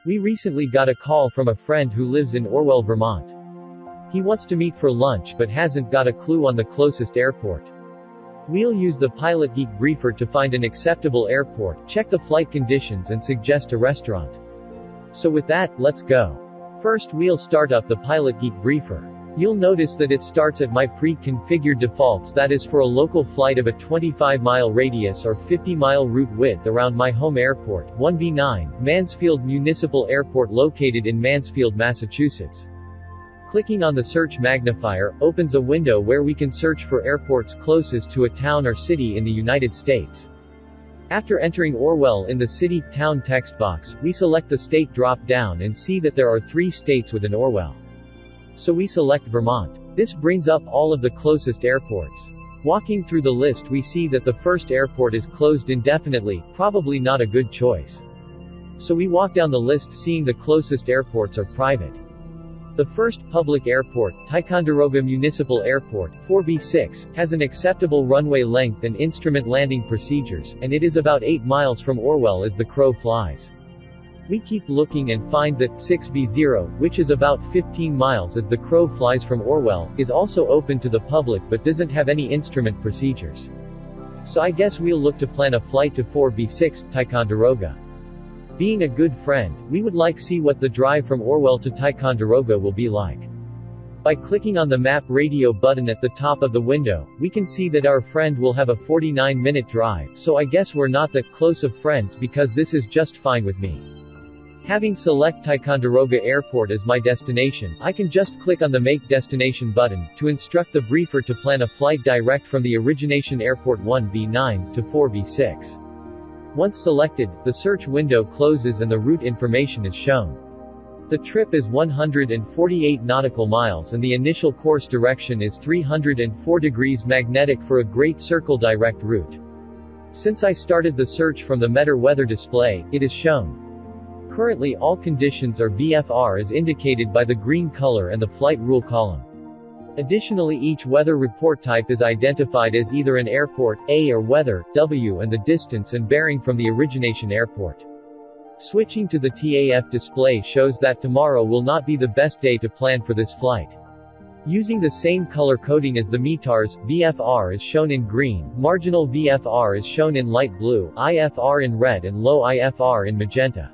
We recently got a call from a friend who lives in Orwell, Vermont. He wants to meet for lunch but hasn't got a clue on the closest airport. We'll use the PilotGEEK Briefer to find an acceptable airport, check the flight conditions and suggest a restaurant. So with that, let's go. First we'll start up the PilotGEEK Briefer. You'll notice that it starts at my pre-configured defaults, that is for a local flight of a 25-mile radius or 50-mile route width around my home airport, 1B9, Mansfield Municipal Airport located in Mansfield, Massachusetts. Clicking on the search magnifier opens a window where we can search for airports closest to a town or city in the United States. After entering Orwell in the city-town text box, we select the state drop-down and see that there are 3 states within Orwell. So we select Vermont. This brings up all of the closest airports. Walking through the list we see that the first airport is closed indefinitely, probably not a good choice. So we walk down the list seeing the closest airports are private. The first public airport, Ticonderoga Municipal Airport, 4B6, has an acceptable runway length and instrument landing procedures, and it is about 8 miles from Orwell as the crow flies. We keep looking and find that 6B0, which is about 15 miles as the crow flies from Orwell, is also open to the public but doesn't have any instrument procedures. So I guess we'll look to plan a flight to 4B6, Ticonderoga. Being a good friend, we would like see what the drive from Orwell to Ticonderoga will be like. By clicking on the map radio button at the top of the window, we can see that our friend will have a 49-minute drive, so I guess we're not that close of friends because this is just fine with me. Having select Ticonderoga Airport as my destination, I can just click on the Make Destination button, to instruct the briefer to plan a flight direct from the origination airport 1B9, to 4B6. Once selected, the search window closes and the route information is shown. The trip is 148 nautical miles and the initial course direction is 304 degrees magnetic for a Great Circle direct route. Since I started the search from the Meter weather display, it is shown. Currently all conditions are VFR as indicated by the green color and the flight rule column. Additionally, each weather report type is identified as either an airport, A, or weather, W, and the distance and bearing from the origination airport. Switching to the TAF display shows that tomorrow will not be the best day to plan for this flight. Using the same color coding as the METARs, VFR is shown in green, marginal VFR is shown in light blue, IFR in red and low IFR in magenta.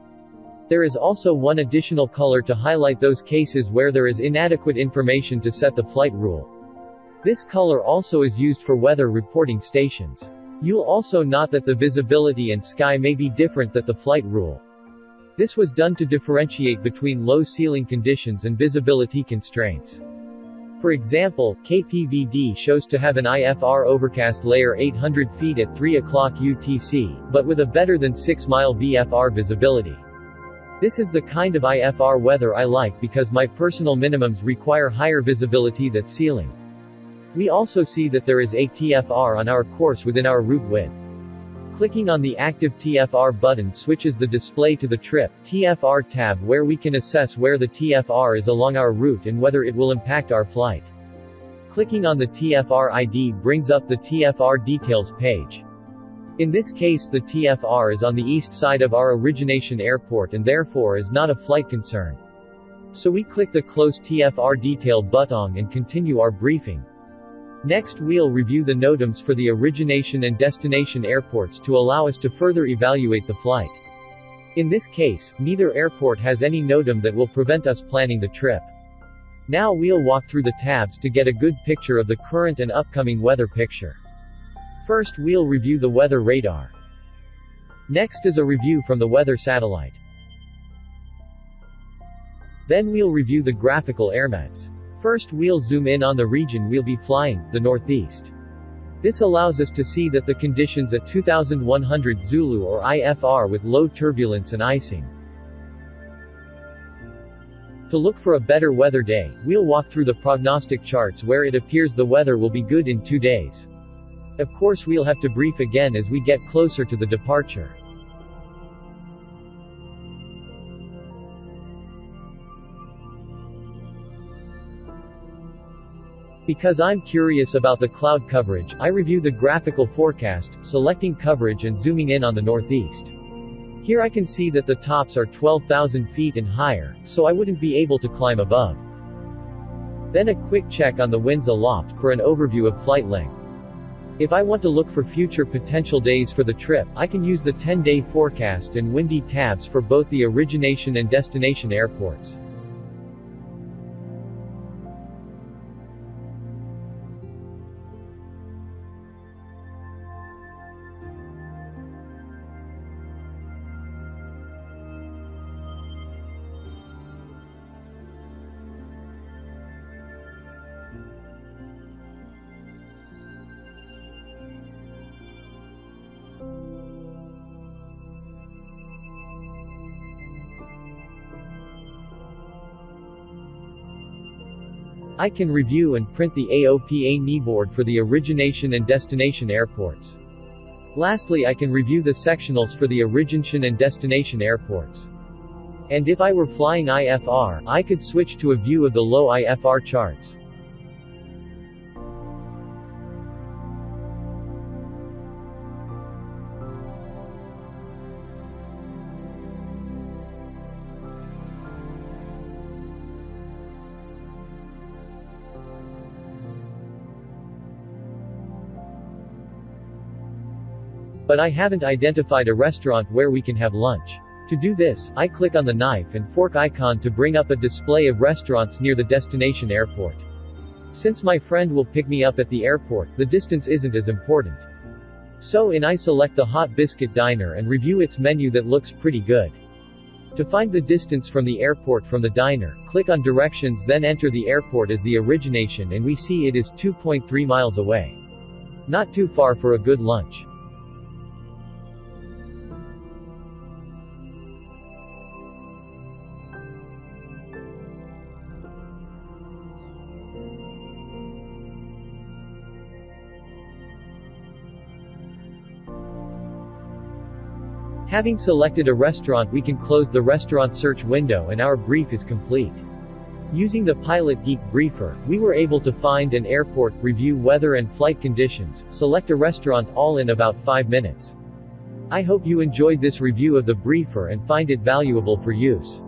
There is also one additional color to highlight those cases where there is inadequate information to set the flight rule. This color also is used for weather reporting stations. You'll also note that the visibility and sky may be different than the flight rule. This was done to differentiate between low ceiling conditions and visibility constraints. For example, KPVD shows to have an IFR overcast layer 800 feet at 3 o'clock UTC, but with a better than 6-mile VFR visibility. This is the kind of IFR weather I like because my personal minimums require higher visibility than ceiling. We also see that there is a TFR on our course within our route width. Clicking on the active TFR button switches the display to the Trip TFR tab where we can assess where the TFR is along our route and whether it will impact our flight. Clicking on the TFR ID brings up the TFR details page. In this case the TFR is on the east side of our origination airport and therefore is not a flight concern. So we click the Close TFR Detail button and continue our briefing. Next we'll review the NOTAMs for the origination and destination airports to allow us to further evaluate the flight. In this case, neither airport has any NOTAM that will prevent us planning the trip. Now we'll walk through the tabs to get a good picture of the current and upcoming weather picture. First we'll review the weather radar. Next is a review from the weather satellite. Then we'll review the graphical airmets. First we'll zoom in on the region we'll be flying, the Northeast. This allows us to see that the conditions at 2100 Zulu or IFR with low turbulence and icing. To look for a better weather day, we'll walk through the prognostic charts where it appears the weather will be good in 2 days. Of course we'll have to brief again as we get closer to the departure. Because I'm curious about the cloud coverage, I review the graphical forecast, selecting coverage and zooming in on the Northeast. Here I can see that the tops are 12,000 feet and higher, so I wouldn't be able to climb above. Then a quick check on the winds aloft, for an overview of flight length. If I want to look for future potential days for the trip, I can use the 10-day forecast and windy tabs for both the origination and destination airports. I can review and print the AOPA board for the origination and destination airports. Lastly, I can review the sectionals for the origination and destination airports. And if I were flying IFR, I could switch to a view of the low IFR charts. But I haven't identified a restaurant where we can have lunch. To do this, I click on the knife and fork icon to bring up a display of restaurants near the destination airport. Since my friend will pick me up at the airport, the distance isn't as important. So I select the Hot Biscuit Diner and review its menu that looks pretty good. To find the distance from the airport from the diner, click on directions, then enter the airport as the origination, and we see it is 2.3 miles away. Not too far for a good lunch. Having selected a restaurant, we can close the restaurant search window and our brief is complete. Using the PilotGEEK Briefer, we were able to find an airport, review weather and flight conditions, select a restaurant, all in about 5 minutes. I hope you enjoyed this review of the Briefer and find it valuable for use.